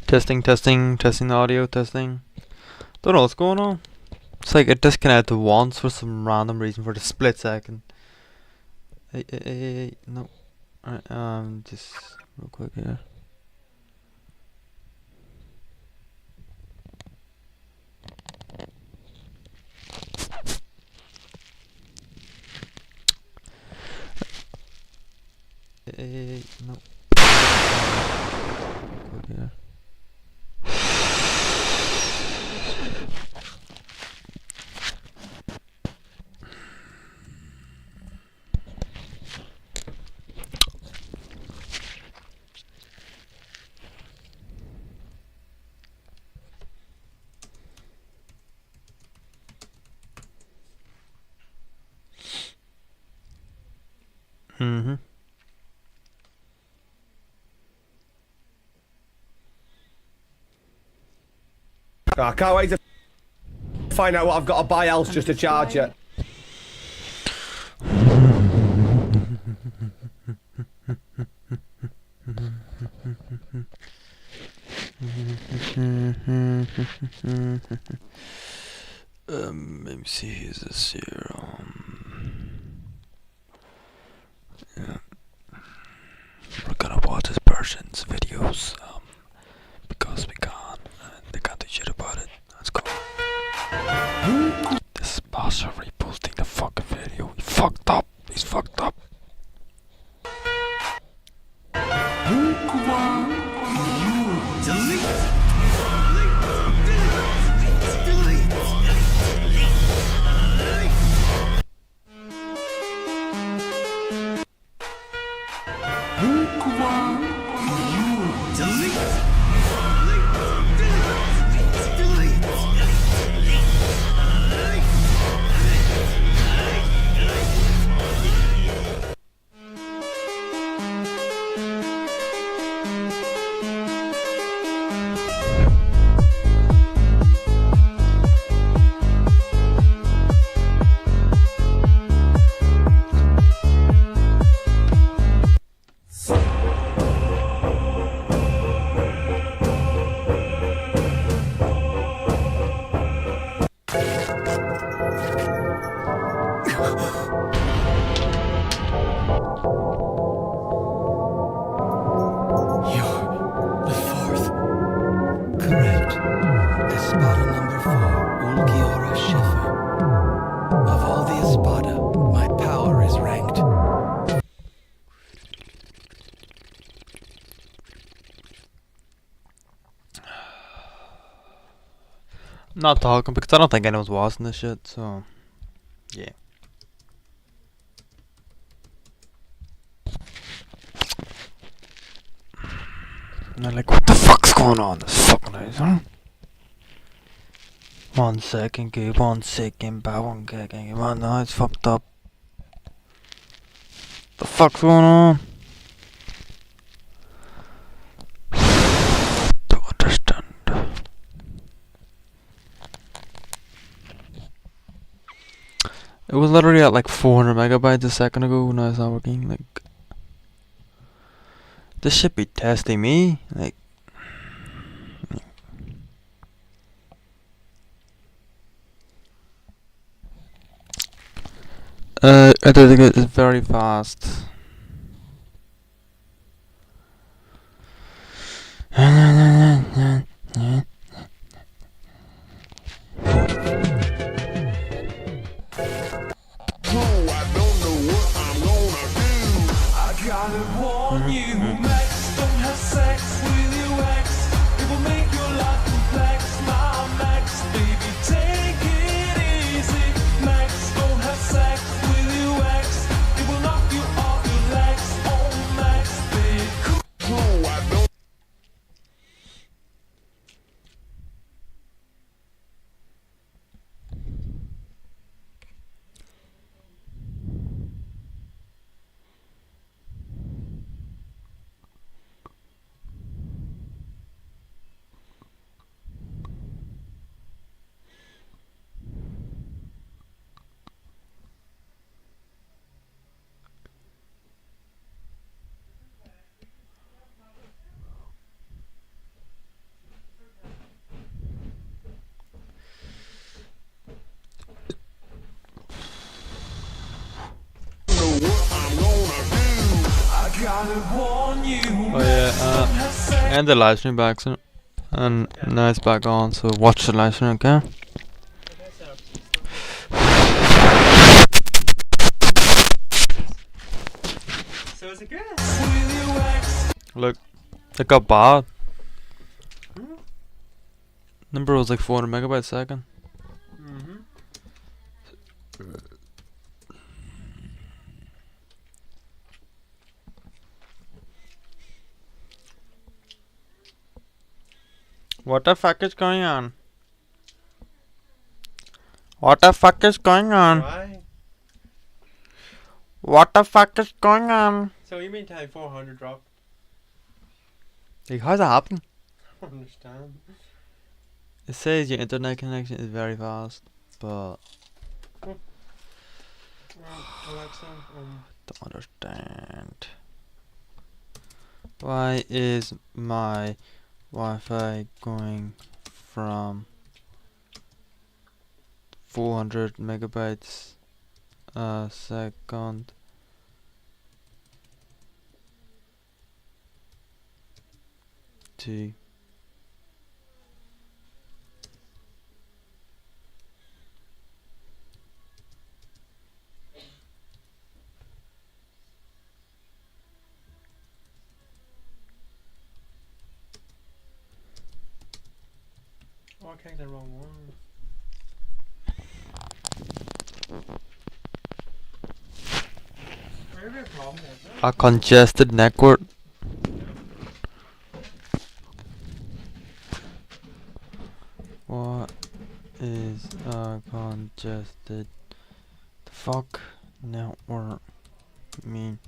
Testing the audio, testing. Don't know what's going on. It's like it disconnected once for some random reason for the split second. Hey, no. Alright, just real quick here. Hey, no. Real quick here. I can't wait to find out what I've got to buy else just to charge it. Let me see, is this here? Yeah. We're gonna watch this person's videos, because we can. They can't do shit about it. Let's go. This boss are reposting the fucking video. He fucked up. He's fucked up. I'm not talking because I don't think anyone's watching this shit, so yeah. And they're like, what the fuck's going on this fucking night, huh? 1 second, keep 1 second, back 1 second, keep on, no, it's fucked up. The fuck's going on? Don't understand. It was literally at like 400 megabytes a second ago. Now it's not working. Like, this should be testing me. Like, I don't think it's very fast. Oh yeah, and the live stream back soon. And now it's back on, so watch the live stream, okay? So is it good? Look, it got bad. Hmm? Number was like 400 megabytes a second. Mm-hmm. What the fuck is going on? What the fuck is going on? Why? What the fuck is going on? So you mean type 400 drop? Like, how's that happening? I don't understand. It says your internet connection is very fast, but Right, Alexa, don't understand. Why is my Wi-Fi going from 400 megabytes a second to oh, I clicked the wrong one. Maybe a problem with that. a congested network? What is a congested fuck network mean?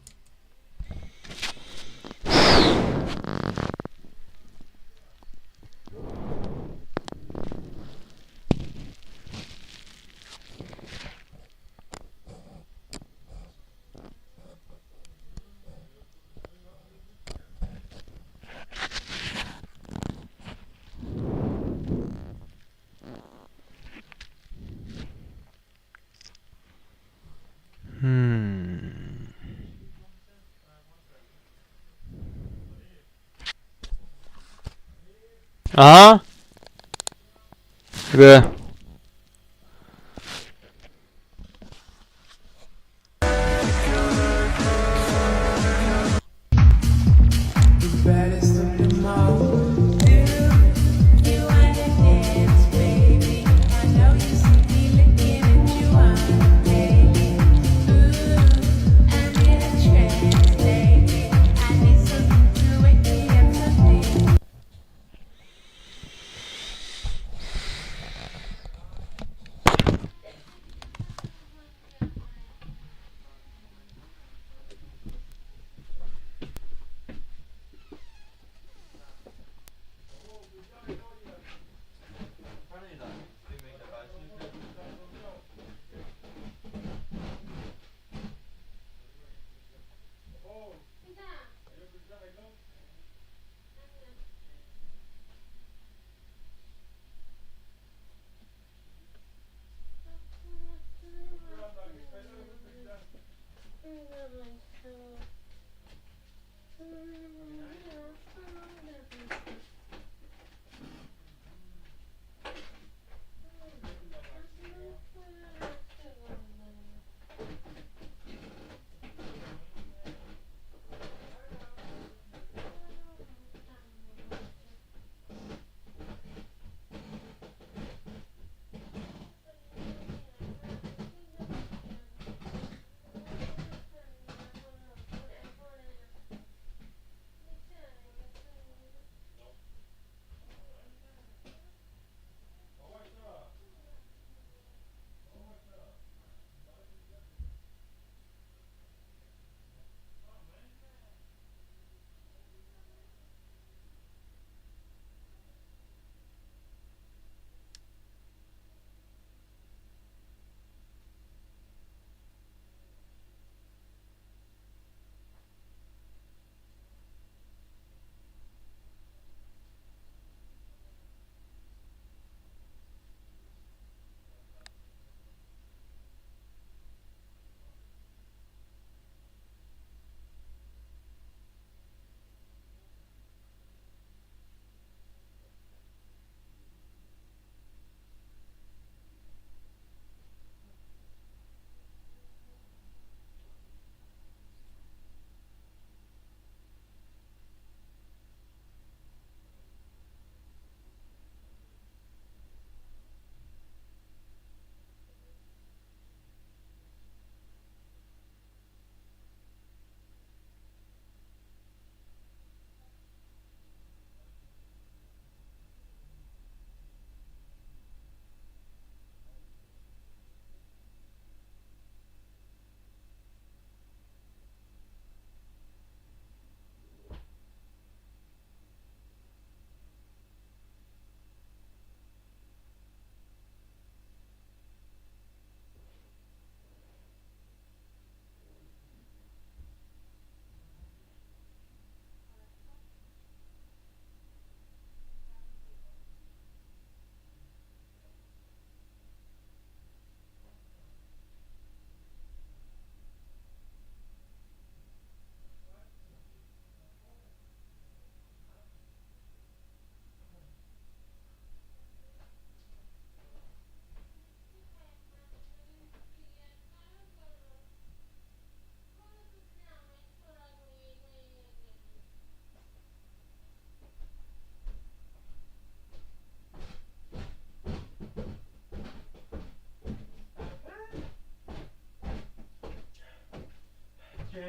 Uh huh. Yeah.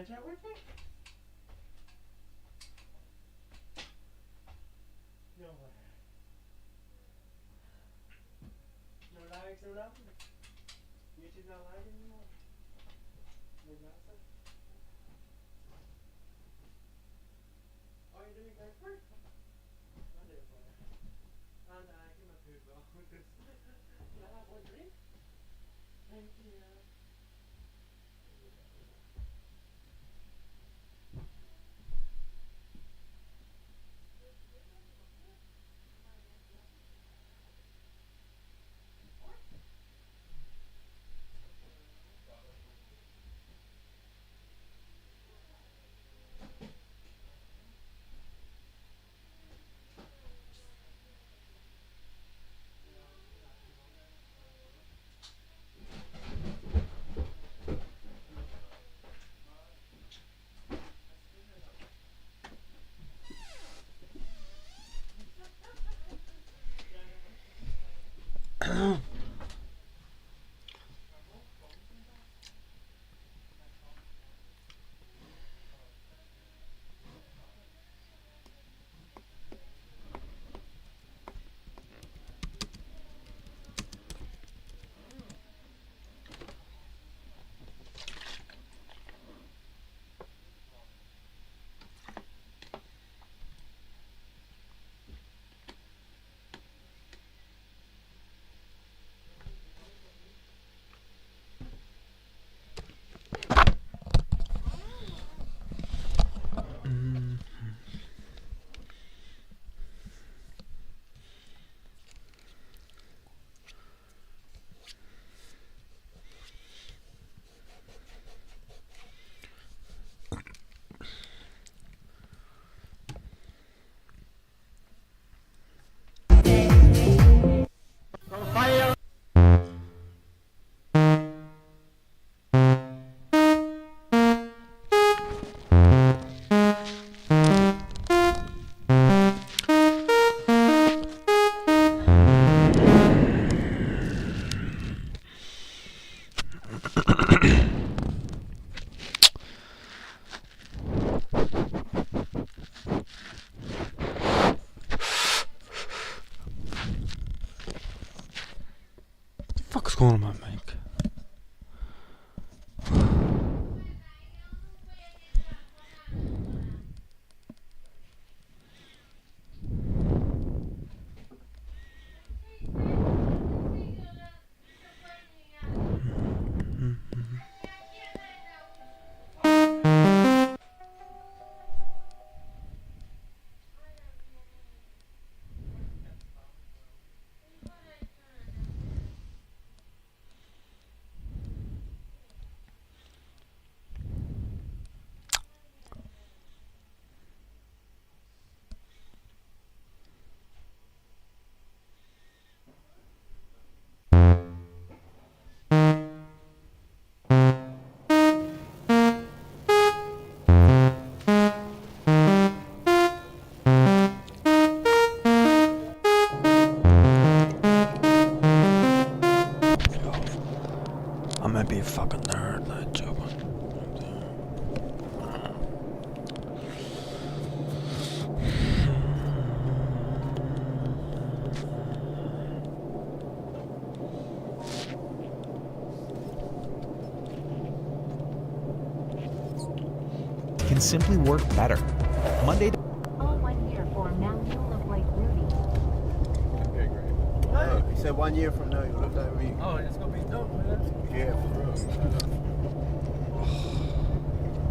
to chat with me? No way. No likes or nothing? YouTube's not live anymore? No nothing? Oh, you're doing that first? I'll do it for you. And give my food well. Can I have one drink? Thank you. What's going on with my mic? I might be a fucking nerd, not joking. Can simply work better. Monday to All 1 year form now you look like Rudy. Okay, great. Oh, he said 1 year from now you look like me. Oh, it's gonna be dope, man. Yeah, for real.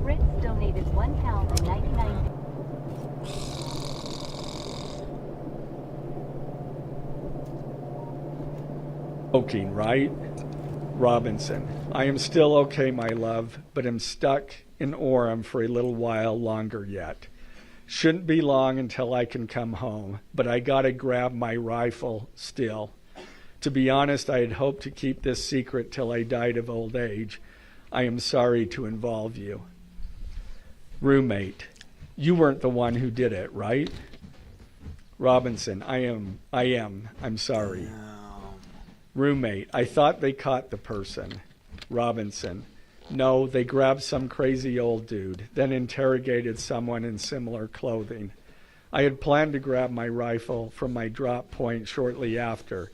Ritz donated £1.99. Joking, right? Robinson. I am still okay, my love, but am stuck in Orem for a little while longer yet. Shouldn't be long until I can come home, but I gotta grab my rifle still. To be honest, I had hoped to keep this secret till I died of old age. I am sorry to involve you. Roommate. You weren't the one who did it, right? Robinson. I am. I'm sorry. Roommate. I thought they caught the person. Robinson. No, they grabbed some crazy old dude, then interrogated someone in similar clothing. I had planned to grab my rifle from my drop point shortly after,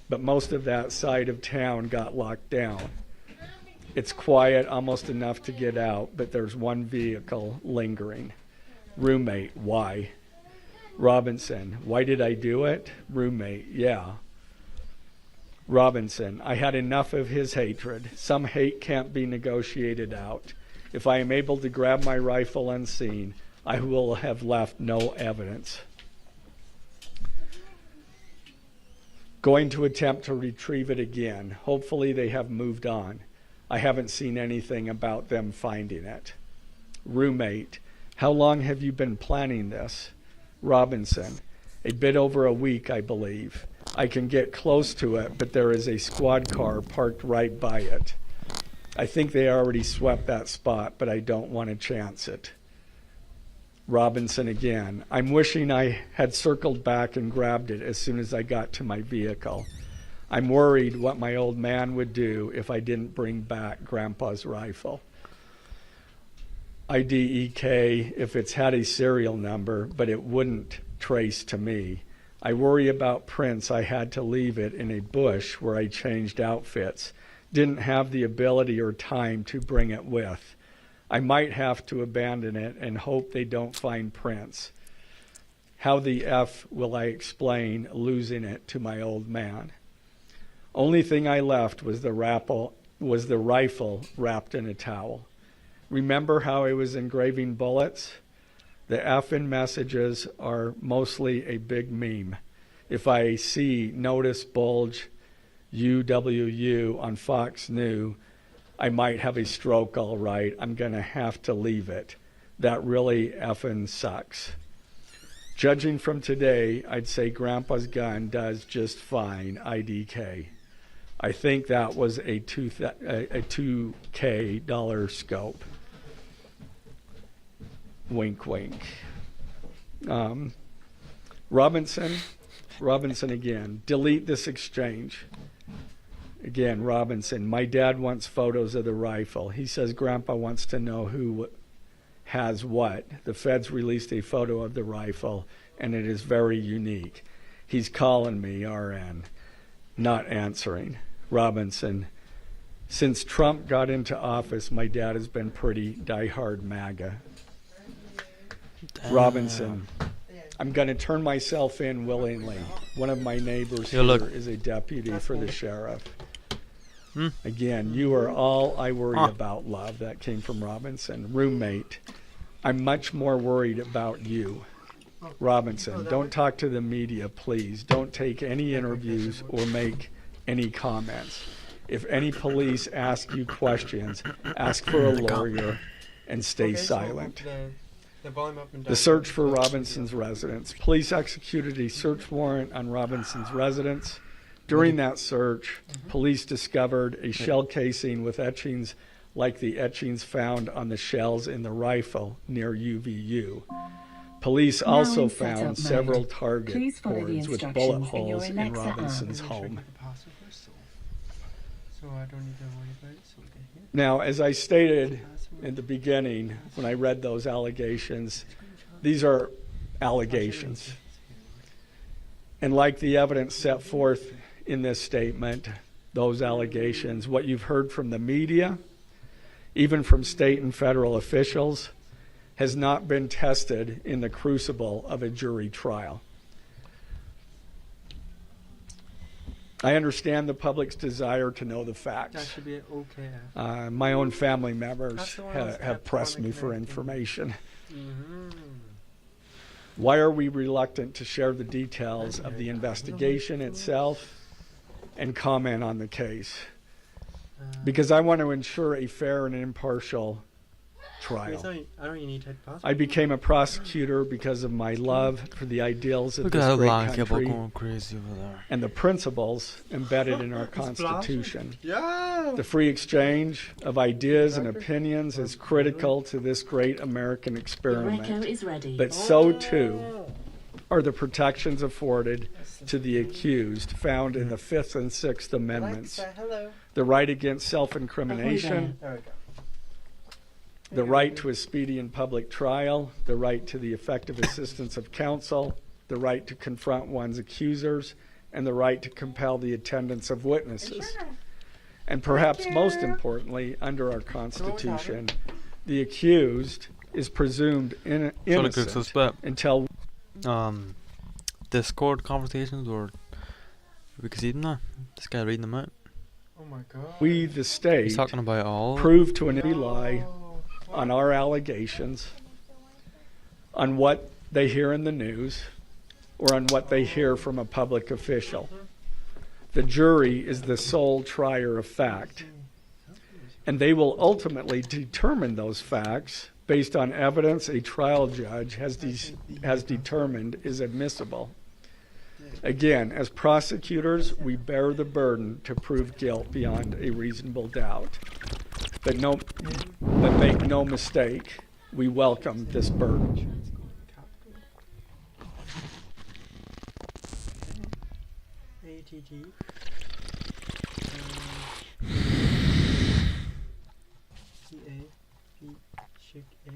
but most of that side of town got locked down. It's quiet, almost enough to get out, but there's one vehicle lingering. Roommate, why? Robinson, why did I do it? Roommate, yeah. Robinson, I had enough of his hatred. Some hate can't be negotiated out. If I am able to grab my rifle unseen, I will have left no evidence. Going to attempt to retrieve it again. Hopefully they have moved on. I haven't seen anything about them finding it. Roommate, how long have you been planning this? Robinson, a bit over a week, I believe. I can get close to it, but there is a squad car parked right by it. I think they already swept that spot, but I don't want to chance it. Robinson again, I'm wishing I had circled back and grabbed it as soon as I got to my vehicle. I'm worried what my old man would do if I didn't bring back Grandpa's rifle. IDEK if it's had a serial number, but it wouldn't trace to me. I worry about prints. I had to leave it in a bush where I changed outfits. Didn't have the ability or time to bring it with. I might have to abandon it and hope they don't find prints. How the F will I explain losing it to my old man? Only thing I left was the rifle wrapped in a towel. Remember how I was engraving bullets? The F in messages are mostly a big meme. If I see notice bulge UWU on Fox News, I might have a stroke all right. I'm going to have to leave it. That really effing sucks. Judging from today, I'd say Grandpa's gun does just fine, IDK. I think that was a $2K dollar scope. Wink, wink. Robinson again. Delete this exchange. Again, Robinson. My dad wants photos of the rifle. He says Grandpa wants to know who has what. The feds released a photo of the rifle, and it is very unique. He's calling me, RN. Not answering. Robinson. Since Trump got into office, my dad has been pretty diehard MAGA. Robinson, I'm going to turn myself in willingly. One of my neighbors here is a deputy for the sheriff. Again, you are all I worry about, love. That came from Robinson. Roommate, I'm much more worried about you. Robinson, don't talk to the media, please. Don't take any interviews or make any comments. If any police ask you questions, ask for a lawyer and stay silent. The search for Robinson's residence. Police executed a search warrant on Robinson's residence. During that search, police discovered a shell casing with etchings like the etchings found on the shells in the rifle near UVU. Police also found several target boards with bullet holes in Robinson's home. Now, as I stated in the beginning, when I read those allegations, these are allegations. And like the evidence set forth in this statement, those allegations, what you've heard from the media, even from state and federal officials, has not been tested in the crucible of a jury trial. I understand the public's desire to know the facts. That should be okay. My own family members have pressed me for information. Why are we reluctant to share the details of the investigation itself and comment on the case? Because I want to ensure a fair and impartial trial. I became a prosecutor because of my love for the ideals of this great country and the principles embedded in our Constitution. The free exchange of ideas and opinions is critical to this great American experiment. But so too are the protections afforded to the accused found in the Fifth and Sixth Amendments. The right against self-incrimination, the right to a speedy and public trial, the right to the effective assistance of counsel, the right to confront one's accusers, and the right to compel the attendance of witnesses. And perhaps most importantly, under our Constitution, the accused is presumed innocent until Discord conversations, or we could see them now. This guy reading them out. Oh my god. we, the state, He's talking about all. prove to an rely on our allegations, on what they hear in the news, or on what they hear from a public official. The jury is the sole trier of fact, and they will ultimately determine those facts based on evidence a trial judge has determined is admissible. Again, as prosecutors, we bear the burden to prove guilt beyond a reasonable doubt. But make no mistake, we welcome this burden. ATT. CA. P. Chick A.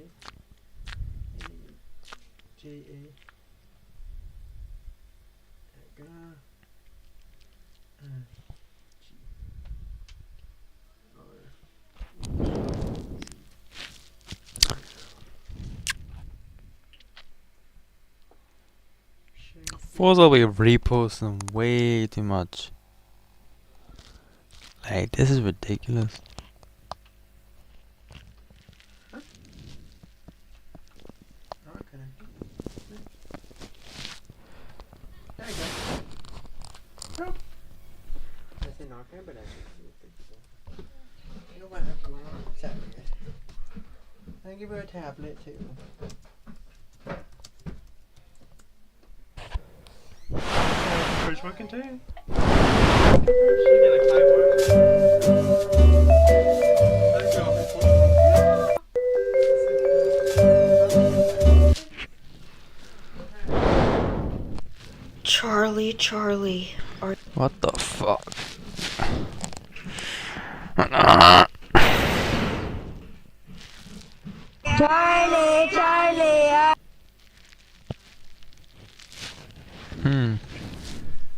JA. Feels like we reposting way too much. Like, this is ridiculous. I give her a tablet too. First working too. She did a Charlie, What the fuck?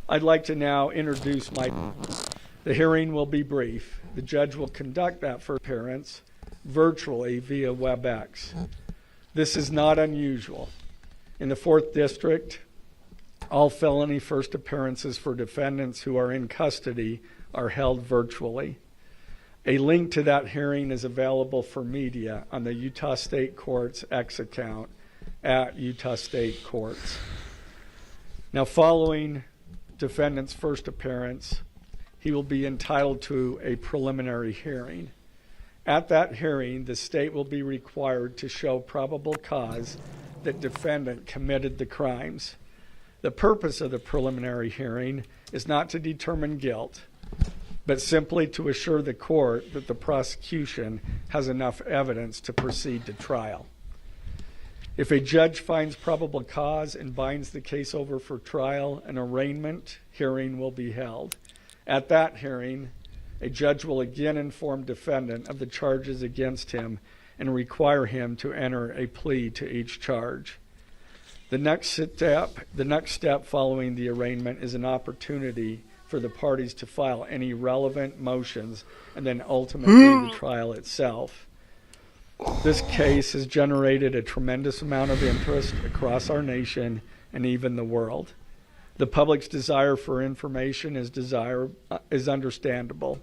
I'd like to now introduce the hearing will be brief. The judge will conduct that first appearance virtually via WebEx. This is not unusual. In the 4th District, all felony first appearances for defendants who are in custody are held virtually. A link to that hearing is available for media on the Utah State Courts X account at Utah State Courts. Now, following defendant's first appearance, he will be entitled to a preliminary hearing. At that hearing, the state will be required to show probable cause that defendant committed the crimes. The purpose of the preliminary hearing is not to determine guilt, but simply to assure the court that the prosecution has enough evidence to proceed to trial. If a judge finds probable cause and binds the case over for trial, an arraignment hearing will be held. At that hearing, a judge will again inform defendant of the charges against him and require him to enter a plea to each charge. The next step following the arraignment is an opportunity for the parties to file any relevant motions and then ultimately the trial itself. This case has generated a tremendous amount of interest across our nation and even the world. The public's desire for information is understandable,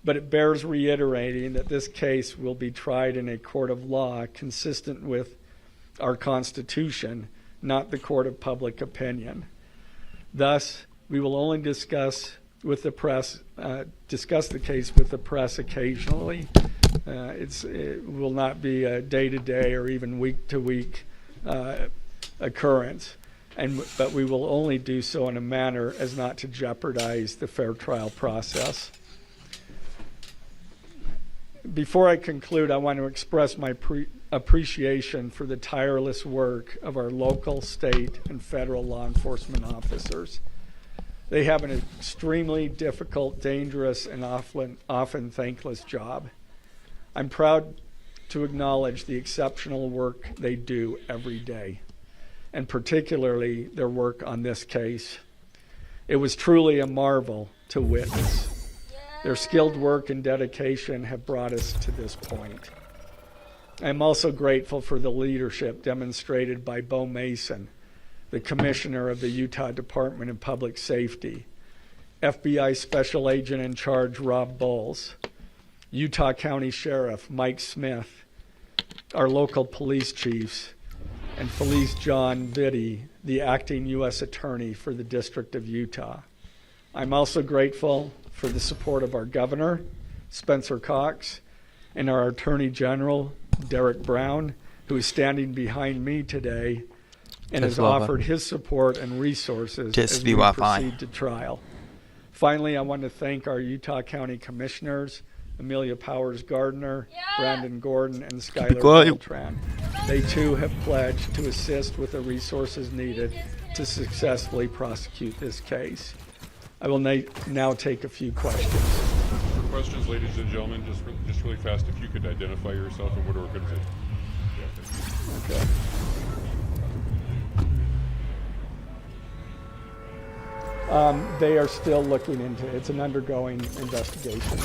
but it bears reiterating that this case will be tried in a court of law consistent with our Constitution, not the court of public opinion. Thus, we will only discuss the case with the press occasionally. It will not be a day-to-day or even week-to-week occurrence, but we will only do so in a manner as not to jeopardize the fair trial process. Before I conclude, I want to express my appreciation for the tireless work of our local, state, and federal law enforcement officers. They have an extremely difficult, dangerous, and often thankless job. I'm proud to acknowledge the exceptional work they do every day, and particularly their work on this case. It was truly a marvel to witness. Their skilled work and dedication have brought us to this point. I am also grateful for the leadership demonstrated by Bo Mason, the Commissioner of the Utah Department of Public Safety, FBI Special Agent in Charge Rob Bowles, Utah County Sheriff Mike Smith, our local police chiefs, and Felice John Vitti, the acting U.S. Attorney for the District of Utah. I'm also grateful for the support of our Governor, Spencer Cox, and our Attorney General, Derek Brown, who is standing behind me today and has offered his support and resources as we proceed to trial. Finally, I want to thank our Utah County Commissioners, Amelia Powers Gardner, Brandon Gordon, and Skylar Beltran. They too have pledged to assist with the resources needed to successfully prosecute this case. I will now take a few questions. For questions, ladies and gentlemen, just really fast, if you could identify yourself and what organization. Okay. They are still looking into it. It's an undergoing investigation.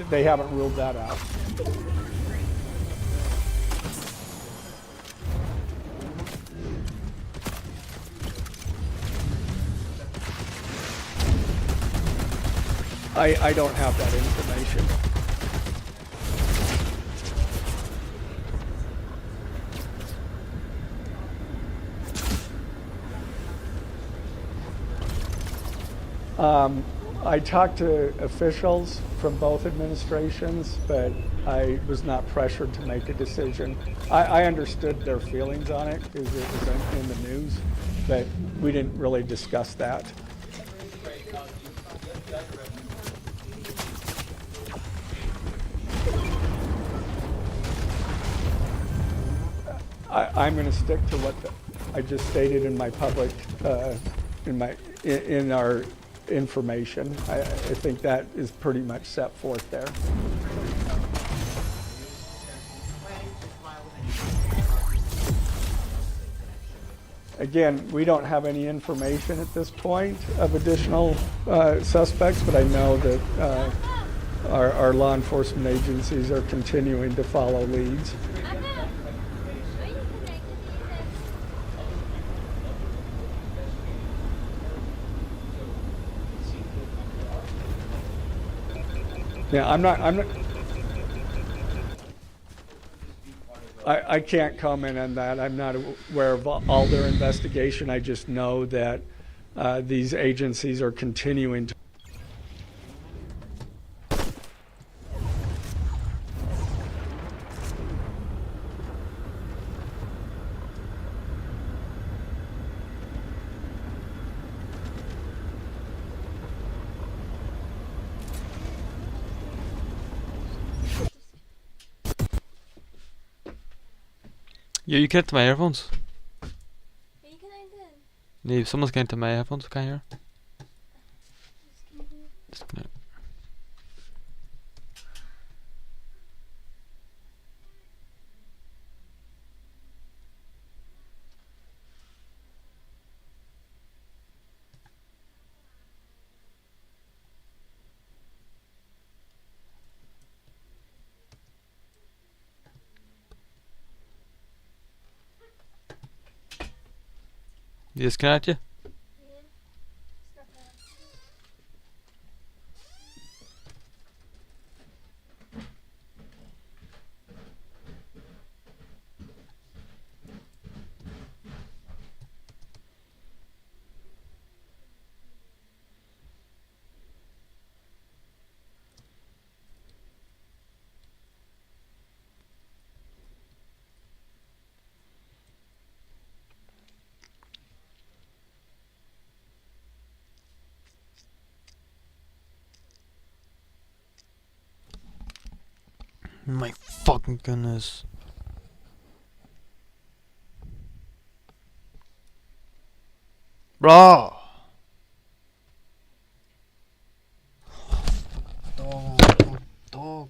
They haven't ruled that out. I don't have that information. I talked to officials from both administrations, but I was not pressured to make a decision. I understood their feelings on it because it was in the news, but we didn't really discuss that. I'm going to stick to what I just stated in my public, in our information. I think that is pretty much set forth there. Again, we don't have any information at this point of additional suspects, but I know that our law enforcement agencies are continuing to follow leads. Yeah, I'm not. I can't comment on that. I'm not aware of all their investigation. I just know that these agencies are continuing to. Ja, you connect to my earphones. Are you connected? Nee, someone's connected to my headphones, can I hear? Disconnect. You disconnect you? My fucking goodness. Bro. Dog.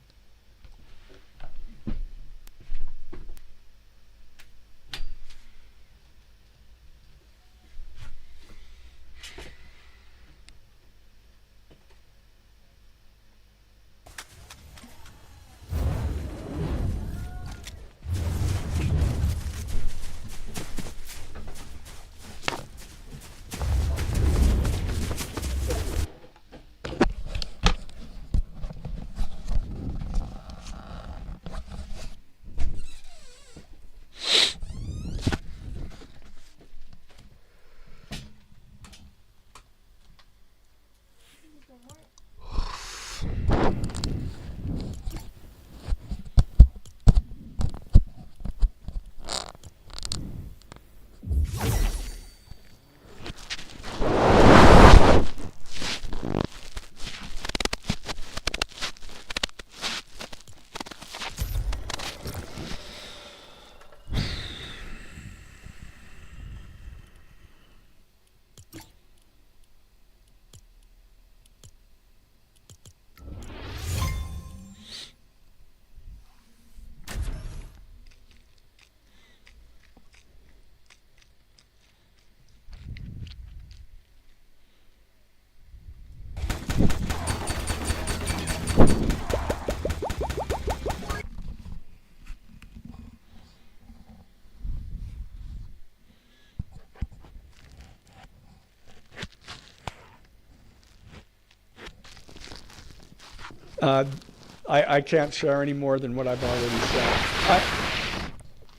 I can't share any more than what I've already said.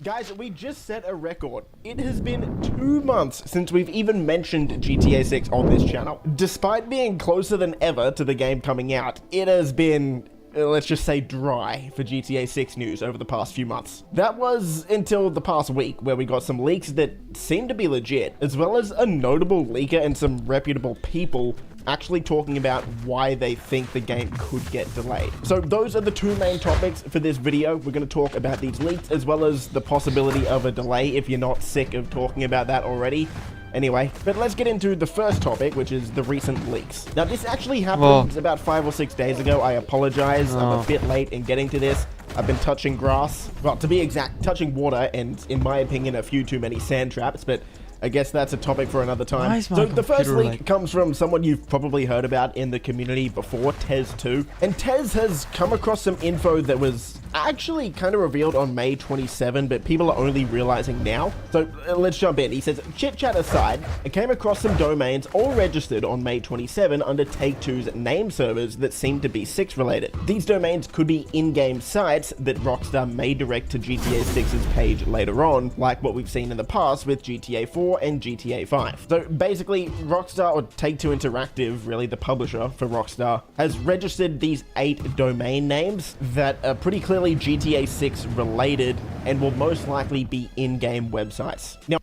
Guys, we just set a record. It has been 2 months since we've even mentioned GTA 6 on this channel. Despite being closer than ever to the game coming out, it has been, let's just say, dry for GTA 6 news over the past few months. That was until the past week, where we got some leaks that seemed to be legit, as well as a notable leaker and some reputable people actually talking about why they think the game could get delayed. So those are the two main topics for this video. We're going to talk about these leaks, as well as the possibility of a delay if you're not sick of talking about that already. Anyway, but let's get into the first topic, which is the recent leaks. Now, this actually happened about 5 or 6 days ago. I apologize. I'm a bit late in getting to this. I've been touching grass. Well, to be exact, touching water, and in my opinion, a few too many sand traps, but I guess that's a topic for another time. So the first leak comes from someone you've probably heard about in the community before, Tez2. And Tez has come across some info that was actually kind of revealed on May 27, but people are only realizing now. So let's jump in. He says, chit chat aside, I came across some domains all registered on May 27 under Take-Two's name servers that seem to be 6 related. These domains could be in-game sites that Rockstar may direct to GTA 6's page later on, like what we've seen in the past with GTA 4 and GTA 5. So basically, Rockstar, or Take-Two Interactive, really the publisher for Rockstar, has registered these 8 domain names that are pretty clearly GTA 6 related and will most likely be in-game websites. Now,